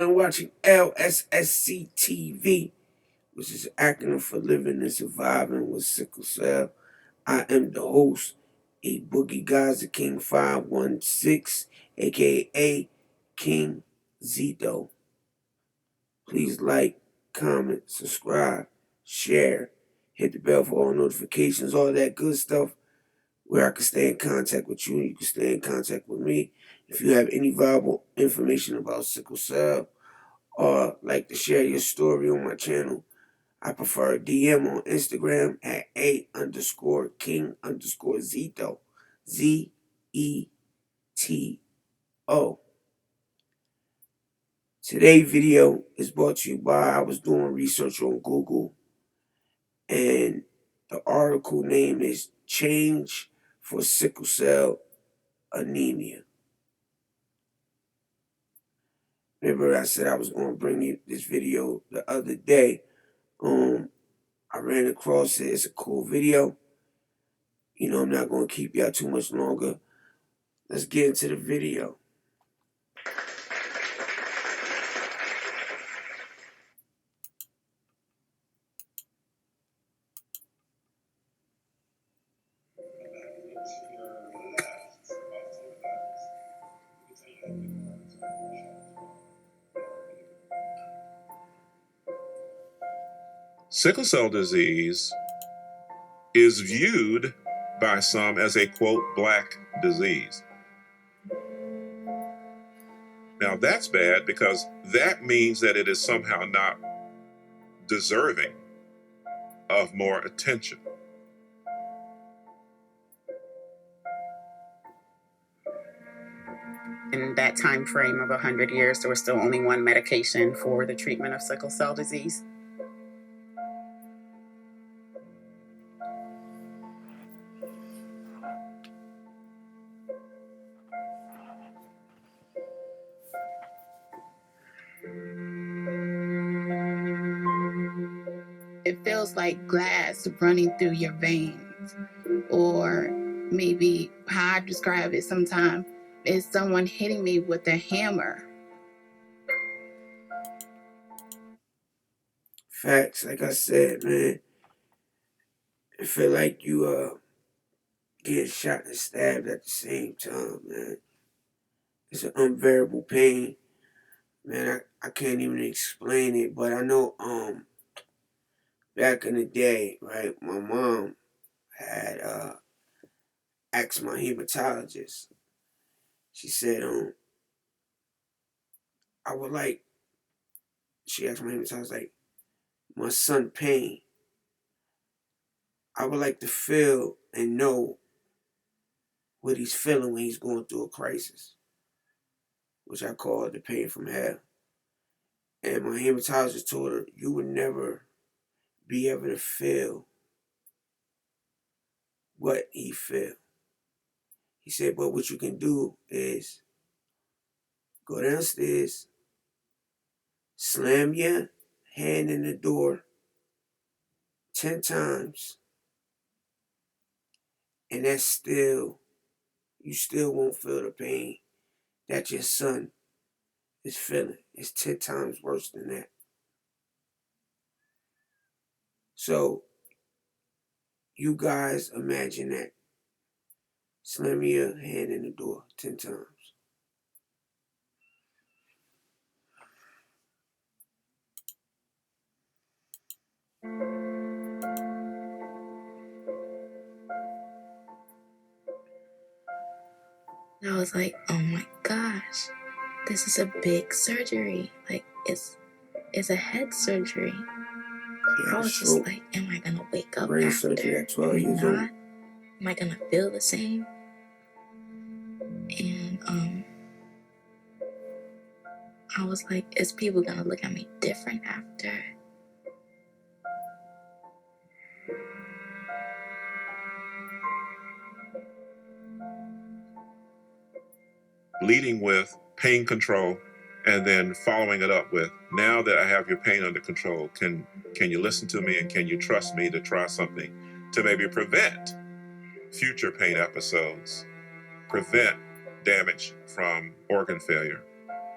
Watching LSSC TV, which is an acronym for Living and Surviving with Sickle Cell. I am the host, a Boogie Gaza King 516, aka King Zito. Please like, comment, subscribe, share, hit the bell for all notifications, all that good stuff, where I can stay in contact with you and you can stay in contact with me. If you have any valuable information about sickle cell or like to share your story on my channel, I prefer a DM on Instagram at A_King_Zito. ZETO. Today's video is brought to you by, I was doing research on Google, and the article name is Change for Sickle Cell Anemia. Remember I said I was going to bring you this video the other day. I ran across it. It's a cool video. I'm not going to keep y'all too much longer. Let's get into the video. Sickle cell disease is viewed by some as a, quote, black disease. Now that's bad because that means that it is somehow not deserving of more attention. In that time frame of 100 years, there was still only one medication for the treatment of sickle cell disease. It feels like glass running through your veins, or maybe how I describe it sometimes is someone hitting me with a hammer. Facts, like I said, man. It feel like you get shot and stabbed at the same time, man. It's an unbearable pain. Man, I can't even explain it, but I know back in the day, right, my mom had asked my hematologist. She said, I would like, she asked my hematologist, like, my son pain, I would like to feel and know what he's feeling when he's going through a crisis, which I call the pain from hell. And my hematologist told her, you would never be able to feel what he feel. He said, but what you can do is go downstairs, slam your hand in the door 10 times, and that's still, you still won't feel the pain that your son is feeling. It's 10 times worse than that. So, you guys imagine that. Slam your hand in the door 10 times. I was like, oh my gosh, this is a big surgery. Like, it's a head surgery. I was just like, am I gonna wake up brain after surgery at 12 or years not? old. Am I gonna feel the same? And I was like, is people gonna look at me different after? Leading with pain control and then following it up with, now that I have your pain under control, can you listen to me and can you trust me to try something to maybe prevent future pain episodes, prevent damage from organ failure,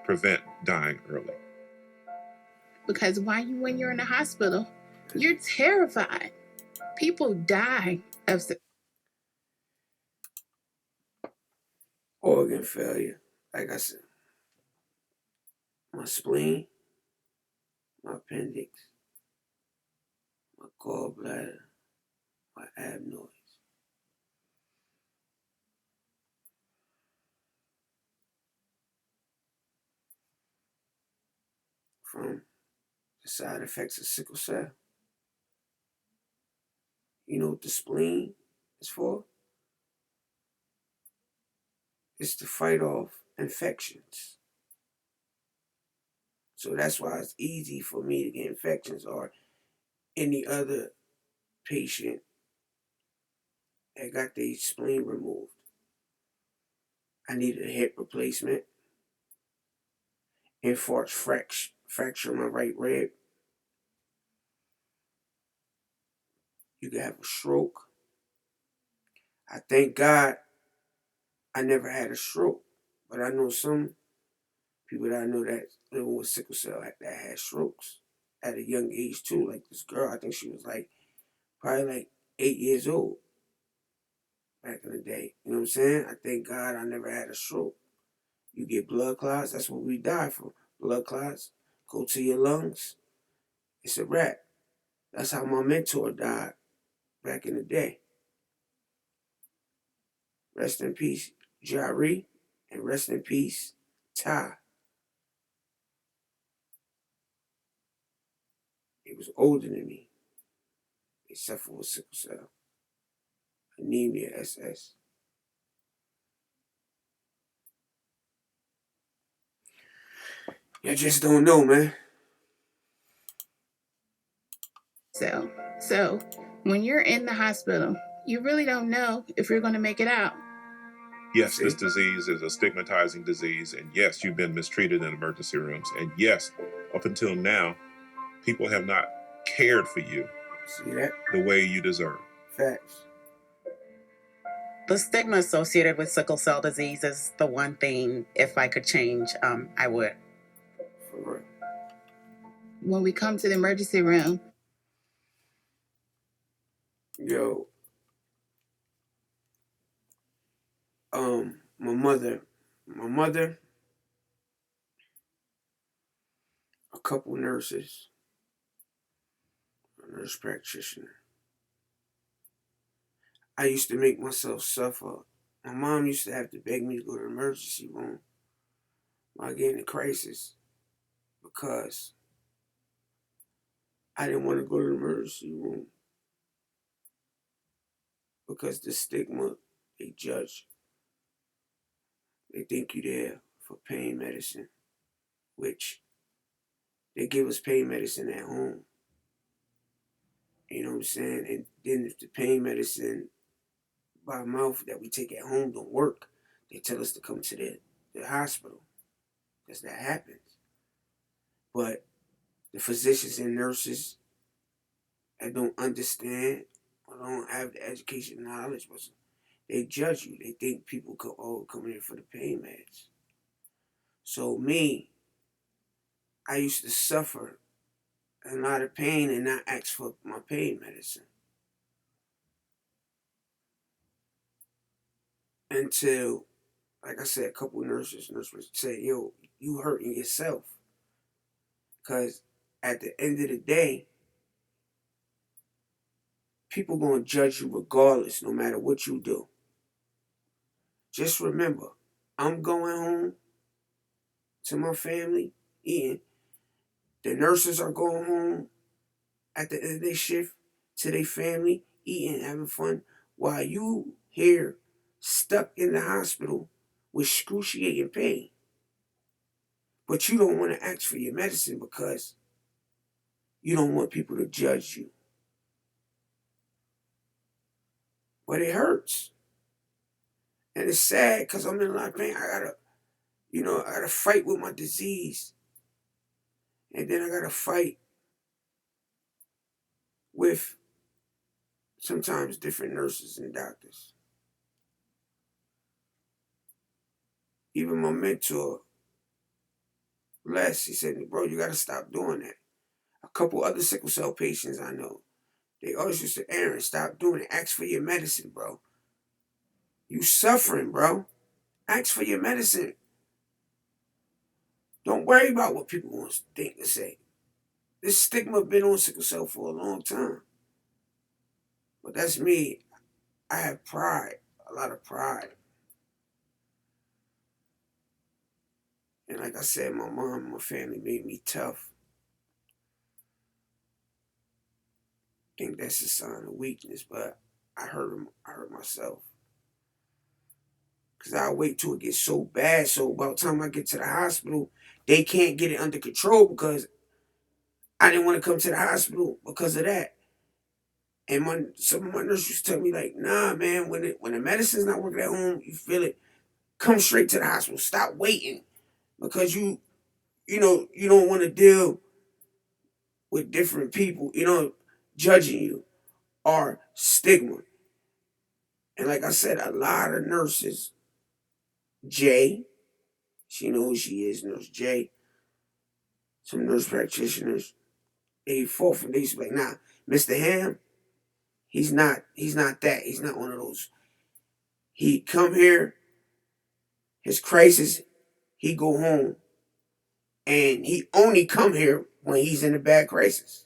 prevent dying early? Because when you're in the hospital, you're terrified. People die of organ failure. Like I said, my spleen, my appendix, my gallbladder, my adenoids. From the side effects of sickle cell. You know what the spleen is for? It's to fight off infections. So that's why it's easy for me to get infections or any other patient that got their spleen removed. I needed a hip replacement, infarct fracture my right rib. You could have a stroke. I thank God I never had a stroke, but I know some people that I know that living with sickle cell that had strokes at a young age too. Like this girl, I think she was like probably like 8 years old back in the day. You know what I'm saying? I thank God I never had a stroke. You get blood clots, that's what we die from. Blood clots go to your lungs. It's a wrap. That's how my mentor died back in the day. Rest in peace, Jari, and rest in peace, Ty. He was older than me. He suffered with sickle cell, anemia, SS. You just don't know, man. So when you're in the hospital, you really don't know if you're going to make it out. Yes, this disease is a stigmatizing disease, and yes, you've been mistreated in emergency rooms, and yes, up until now, people have not cared for you. See that? The way you deserve. Facts. The stigma associated with sickle cell disease is the one thing, if I could change, I would. For real. When we come to the emergency room, yo, my mother, a couple nurses, a nurse practitioner. I used to make myself suffer. My mom used to have to beg me to go to the emergency room while I get in a crisis because I didn't want to go to the emergency room because the stigma, they judge. They think you there for pain medicine, which they give us pain medicine at home. You know what I'm saying? And then if the pain medicine by mouth that we take at home don't work, they tell us to come to the hospital because that happens. But the physicians and nurses that don't understand or don't have the education and knowledge, but they judge you. They think people come here for the pain meds. So me, I used to suffer a lot of pain and not ask for my pain medicine until, like I said, a couple nurses would say, "Yo, you hurting yourself," because at the end of the day, people gonna judge you regardless, no matter what you do. Just remember, I'm going home to my family eating. The nurses are going home at the end of their shift to their family eating, having fun, while you here stuck in the hospital with excruciating pain. But you don't want to ask for your medicine because you don't want people to judge you. But it hurts. And it's sad because I'm in a lot of pain. I gotta fight with my disease. And then I gotta fight with sometimes different nurses and doctors. Even my mentor, Les, he said, bro, you gotta stop doing that. A couple other sickle cell patients I know, they always used to, Aaron, stop doing it. Ask for your medicine, bro. You suffering, bro. Ask for your medicine. Don't worry about what people want to think and say. This stigma been on sickle cell for a long time. But that's me. I have pride, a lot of pride. And like I said, my mom and my family made me tough. I think that's a sign of weakness, but I hurt myself. Because I wait till it gets so bad, so by the time I get to the hospital, they can't get it under control because I didn't want to come to the hospital because of that. And some of my nurses used to tell me, like, nah, man, when the medicine's not working at home, you feel it, come straight to the hospital. Stop waiting. Because you don't want to deal with different people, judging you or stigma. And like I said, a lot of nurses, Jay, she knows who she is, Nurse Jay, some nurse practitioners, they fought for, they used to be like, nah, Mr. Ham, he's not that. He's not one of those. He come here, his crisis, he go home. And he only come here when he's in a bad crisis.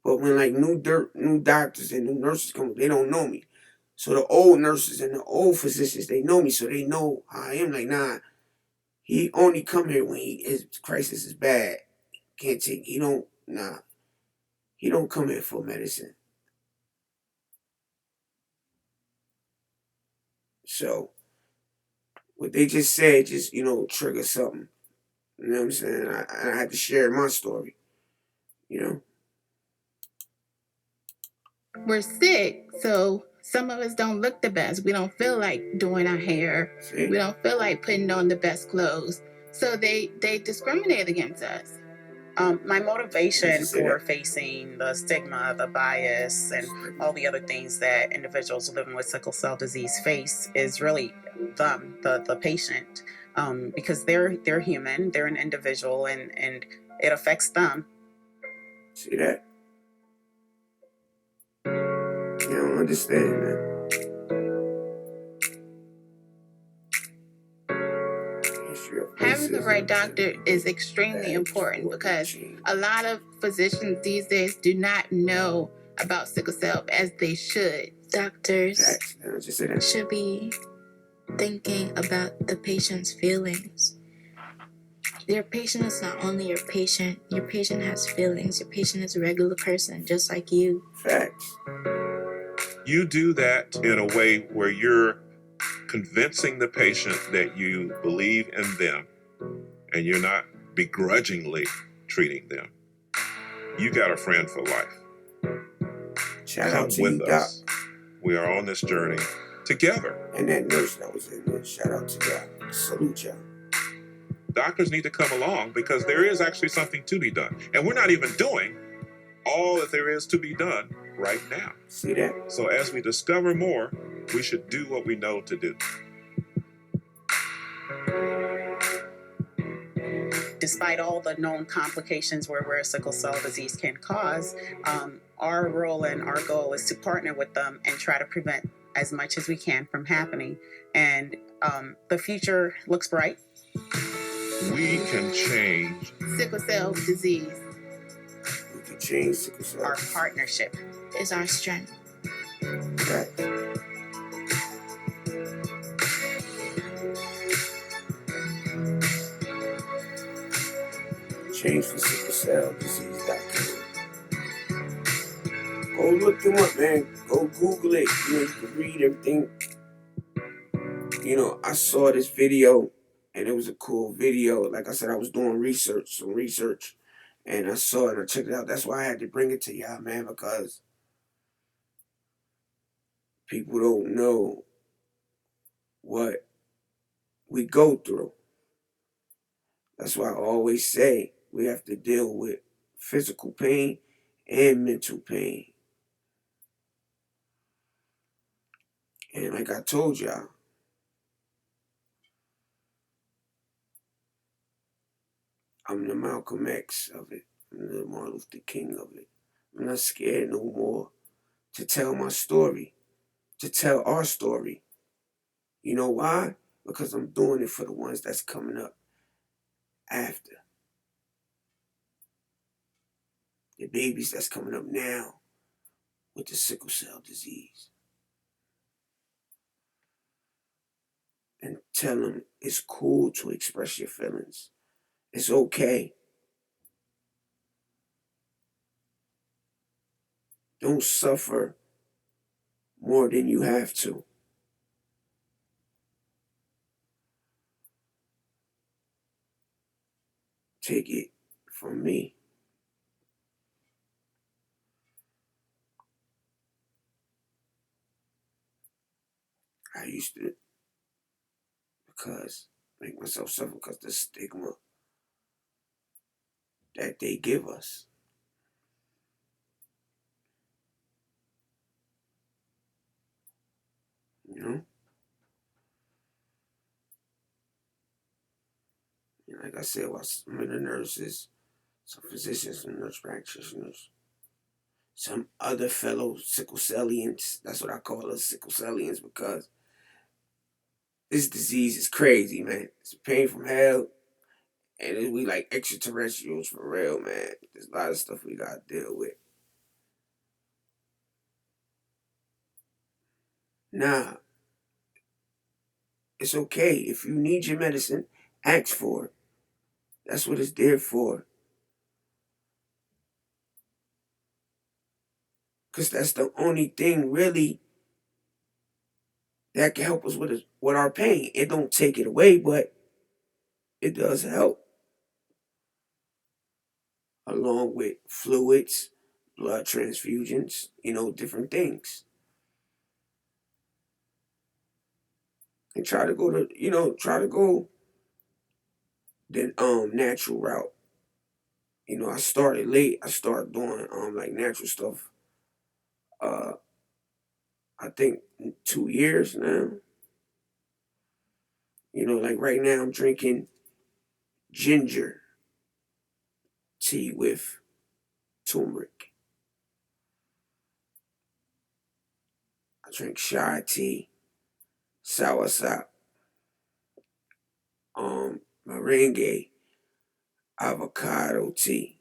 But when like new doctors and new nurses come, they don't know me. So the old nurses and the old physicians, they know me, so they know how I am. Like, nah, he only come here when his crisis is bad. Can't take. He don't. Nah, he don't come here for medicine. So what they just said, just trigger something. You know what I'm saying? I had to share my story. You know. We're sick, so some of us don't look the best. We don't feel like doing our hair. See? We don't feel like putting on the best clothes. So they discriminate against us. My motivation for facing the stigma, the bias, and all the other things that individuals living with sickle cell disease face is really them, the patient, because they're human, they're an individual, and it affects them. See that? You don't understand, man. Having the right doctor is extremely important because a lot of physicians these days do not know about sickle cell as they should. Doctors should be thinking about the patient's feelings. Your patient is not only your patient has feelings. Your patient is a regular person, just like you. Facts. You do that in a way where you're convincing the patient that you believe in them and you're not begrudgingly treating them. You got a friend for life. Shout out to you, Doc. We are on this journey together. And that nurse that was in there, shout out to y'all. Salute y'all. Doctors need to come along because there is actually something to be done. And we're not even doing all that there is to be done right now. See that? So as we discover more, we should do what we know to do. Despite all the known complications where sickle cell disease can cause, our role and our goal is to partner with them and try to prevent as much as we can from happening. And the future looks bright. We can change sickle cell disease. We can change sickle cell. Our partnership is our strength. Right. Change for sickle cell disease.com. Go look them up, man. Go Google it. You can read everything. I saw this video, and it was a cool video. Like I said, I was doing some research, and I saw it and I checked it out. That's why I had to bring it to y'all, man, because people don't know what we go through. That's why I always say we have to deal with physical pain and mental pain. And like I told y'all, I'm the Malcolm X of it. I'm the Martin Luther King of it. I'm not scared no more to tell my story, to tell our story. You know why? Because I'm doing it for the ones that's coming up after. The babies that's coming up now with the sickle cell disease. And tell them it's cool to express your feelings. It's okay. Don't suffer more than you have to. Take it from me. I used to make myself suffer because the stigma that they give us. You know? And like I said, some of the nurses, some physicians and nurse practitioners, some other fellow sicklecellians, that's what I call us, sicklecellians, because this disease is crazy, man. It's a pain from hell. And we like extraterrestrials for real, man. There's a lot of stuff we gotta deal with. Nah, it's okay. If you need your medicine, ask for it. That's what it's there for. Because that's the only thing really that can help us with our pain. It don't take it away, but it does help. Along with fluids, blood transfusions, different things. And try to go the natural route. I started late. I started doing like natural stuff. Uh, I think 2 years now. Like right now I'm drinking ginger tea with turmeric. I drink chai tea, soursop, merengue, avocado tea.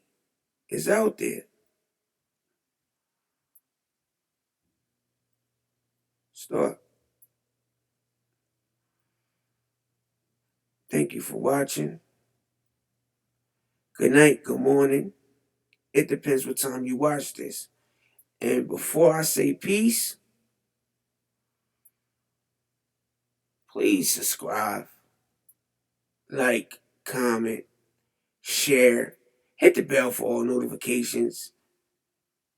It's out there. Start. Thank you for watching. Good night, good morning. It depends what time you watch this. And before I say peace, please subscribe, like, comment, share, hit the bell for all notifications.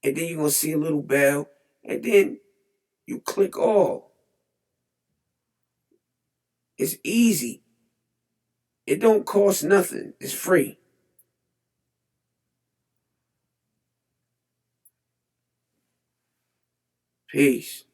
And then you're going to see a little bell. And then you click all. It's easy. It don't cost nothing. It's free. Peace.